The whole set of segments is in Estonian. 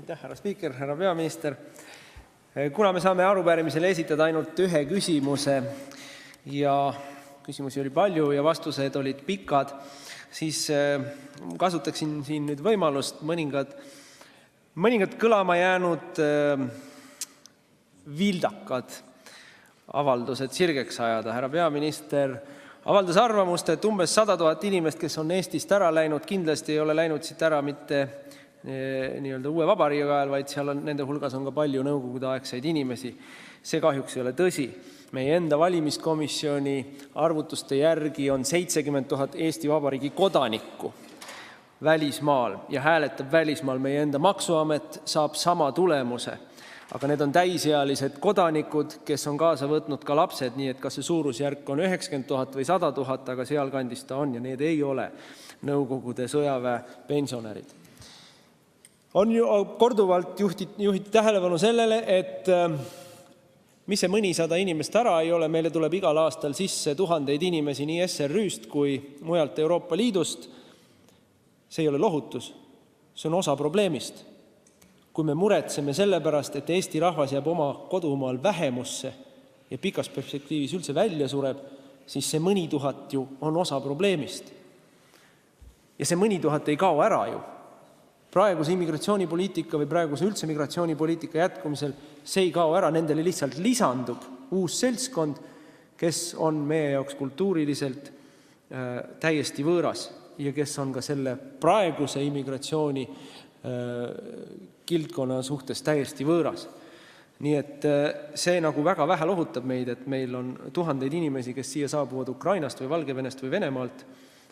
Härra spiiker, härra peaminister. Kuna me saame arupärimisele esitada ainult ühe küsimuse ja küsimusi oli palju ja vastused olid pikad, siis kasutaksin siin nüüd võimalust mõningad kõlama jäänud vildakad avaldused sirgeks ajada. Härra peaminister avaldas arvamust, et umbes 100 000 inimest, kes on Eestist ära läinud, kindlasti ei ole läinud siit ära mitte nii-öelda uue vabariigi ajal, vaid seal nende hulgas on ka palju nõukogudeaegseid inimesi. See kahjuks ei ole tõsi. Meie enda valimiskomisjoni arvutuste järgi on 70 000 Eesti Vabariigi kodanikku välismaal ja hääletab välismaal. Meie enda maksuamet saab sama tulemuse. Aga need on täisealised kodanikud, kes on kaasa võtnud ka lapsed, nii et kas see suurusjärk on 90 000 või 100 000, aga sealkandis ta on ja need ei ole Nõukogude sõjaväe pensionärid. On ju korduvalt juhiti tähelepanu sellele, et mis see mõnisada inimest ära ei ole, meile tuleb igal aastal sisse tuhandeid inimesi nii SRÜ-st kui mujalt Euroopa Liidust. See ei ole lohutus, see on osa probleemist. Kui me muretseme selle pärast, et Eesti rahvas jääb oma kodumaal vähemusse ja pikas perspektiivis üldse välja sureb, siis see mõni tuhat ju on osa probleemist. Ja see mõni tuhat ei kao ära ju. Praeguse immigratsioonipoliitika või praeguse üldse migratsioonipoliitika jätkumisel see ei kao ära, nendele lihtsalt lisandub uus seltskond, kes on meie jaoks kultuuriliselt täiesti võõras ja kes on ka selle praeguse immigratsiooni kildkonna suhtes täiesti võõras. Nii et see nagu väga vähe lohutab meid, et meil on tuhandeid inimesi, kes siia saabuvad Ukrainast või Valgevenest või Venemaalt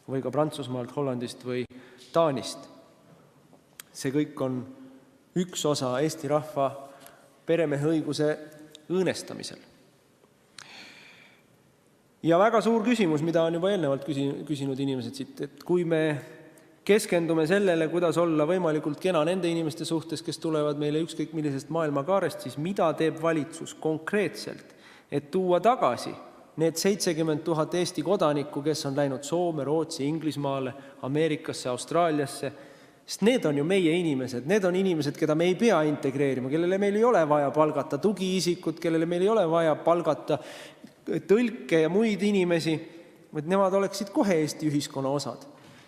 või ka Prantsusmaalt, Hollandist või Taanist. See kõik on üks osa Eesti rahva peremehe õiguse õõnestamisel. Ja väga suur küsimus, mida on juba eelnevalt küsinud inimesed siit, et kui me keskendume sellele, kuidas olla võimalikult kena nende inimeste suhtes, kes tulevad meile ükskõik millisest maailmakaarest, siis mida teeb valitsus konkreetselt, et tuua tagasi need 70 000 Eesti kodanikku, kes on läinud Soome, Rootsi, Inglismaale, Ameerikasse, Austraaliasse, sest need on ju meie inimesed, need on inimesed, keda me ei pea integreerima, kellele meil ei ole vaja palgata tugiisikut, kellele meil ei ole vaja palgata tõlke ja muid inimesi, vaid nemad oleksid kohe Eesti ühiskonna osad.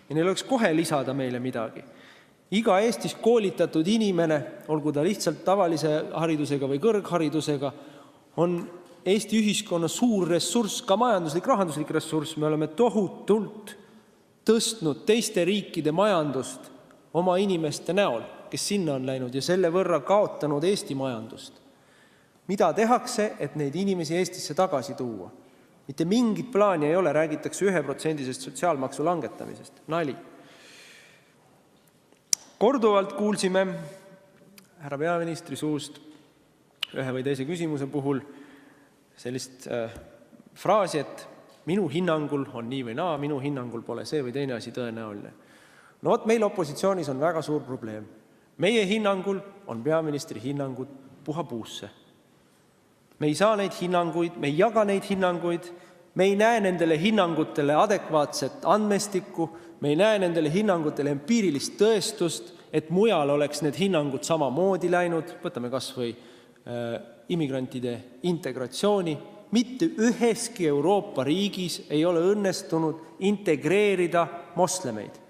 Ja neil oleks kohe lisada meile midagi. Iga Eestis koolitatud inimene, olgu ta lihtsalt tavalise haridusega või kõrgharidusega, on Eesti ühiskonna suur ressurss, ka majanduslik, rahanduslik ressurss. Me oleme tohutult tõstnud teiste riikide majandust oma inimeste näol, kes sinna on läinud ja selle võrra kaotanud Eesti majandust. Mida tehakse, et neid inimesi Eestisse tagasi tuua? Mitte mingit plaani ei ole, räägitakse 1% sotsiaalmaksu langetamisest. Nali. Korduvalt kuulsime härra peaministri suust ühe või teise küsimuse puhul sellist fraasi, et minu hinnangul on nii või naa, minu hinnangul pole see või teine asi tõenäoline. No vot, meil opositsioonis on väga suur probleem. Meie hinnangul on peaministri hinnangud puha puusse. Me ei saa neid hinnanguid, me ei jaga neid hinnanguid, me ei näe nendele hinnangutele adekvaatset andmestikku, me ei näe nendele hinnangutele empiirilist tõestust, et mujal oleks need hinnangud samamoodi läinud, võtame kas või immigrantide integratsiooni. Mitte üheski Euroopa riigis ei ole õnnestunud integreerida moslemeid.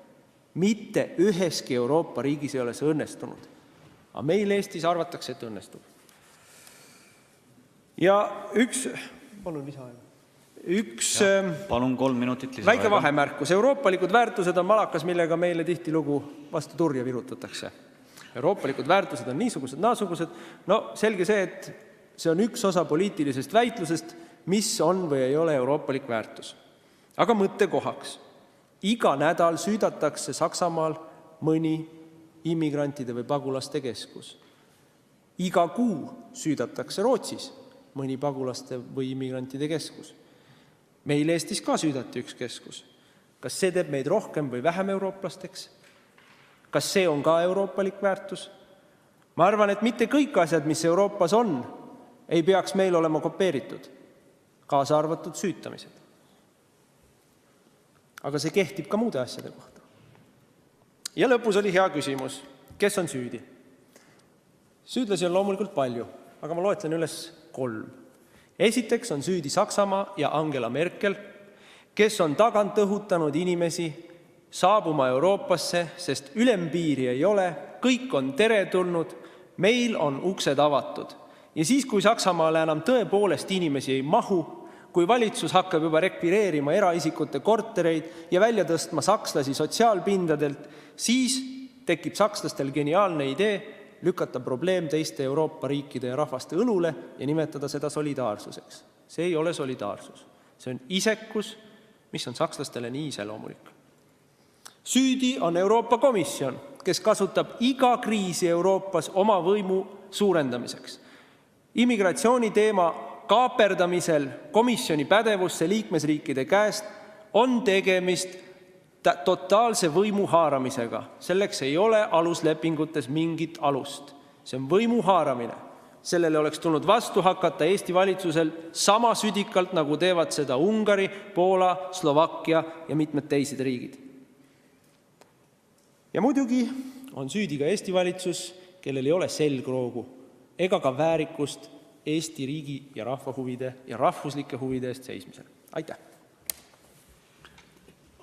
Mitte üheski Euroopa riigis ei ole see õnnestunud. Aga meil Eestis arvatakse, et õnnestub. Ja palun palun 3 minutit lisaaega. Väike vahemärkus. Euroopalikud väärtused on malakas, millega meile tihtilugu vastu turja virutatakse. Euroopalikud väärtused on niisugused, naasugused. No selge see, et see on üks osa poliitilisest väitlusest, mis on või ei ole euroopalik väärtus. Aga mõttekohaks. Iga nädal süüdatakse Saksamaal mõni immigrantide või pagulaste keskus. Iga kuu süüdatakse Rootsis mõni pagulaste või immigrantide keskus. Meil Eestis ka süüdati üks keskus. Kas see teeb meid rohkem või vähem eurooplasteks? Kas see on ka euroopalik väärtus? Ma arvan, et mitte kõik asjad, mis Euroopas on, ei peaks meil olema kopeeritud, kaasa arvatud süütamised. Aga see kehtib ka muude asjade kohta. Ja lõpus oli hea küsimus, kes on süüdi? Süüdlasi on loomulikult palju, aga ma loetlen üles 3. Esiteks on süüdi Saksamaa ja Angela Merkel, kes on tagant õhutanud inimesi saabuma Euroopasse, sest ülempiiri ei ole, kõik on teretulnud, meil on uksed avatud. Ja siis, kui Saksamaale enam tõepoolest inimesi ei mahu, kui valitsus hakkab juba rekvireerima eraisikute kortereid ja välja tõstma sakslasi sotsiaalpindadelt, siis tekib sakslastel geniaalne idee lükata probleem teiste Euroopa riikide ja rahvaste õlule ja nimetada seda solidaarsuseks. See ei ole solidaarsus. See on isekus, mis on sakslastele nii iseloomulik. Süüdi on Euroopa Komisjon, kes kasutab iga kriisi Euroopas oma võimu suurendamiseks. Immigratsiooni teema kaaperdamisel komisjoni pädevusse liikmesriikide käest on tegemist totaalse võimu haaramisega. Selleks ei ole aluslepingutes mingit alust. See on võimu haaramine. Sellele oleks tulnud vastu hakata Eesti valitsusel sama südikalt, nagu teevad seda Ungari, Poola, Slovakkia ja mitmed teised riigid. Ja muidugi on süüdi ka Eesti valitsus, kellel ei ole selgroogu ega ka väärikust Eesti riigi ja rahva huvide ja rahvuslike huvide eest seismisel. Aitäh!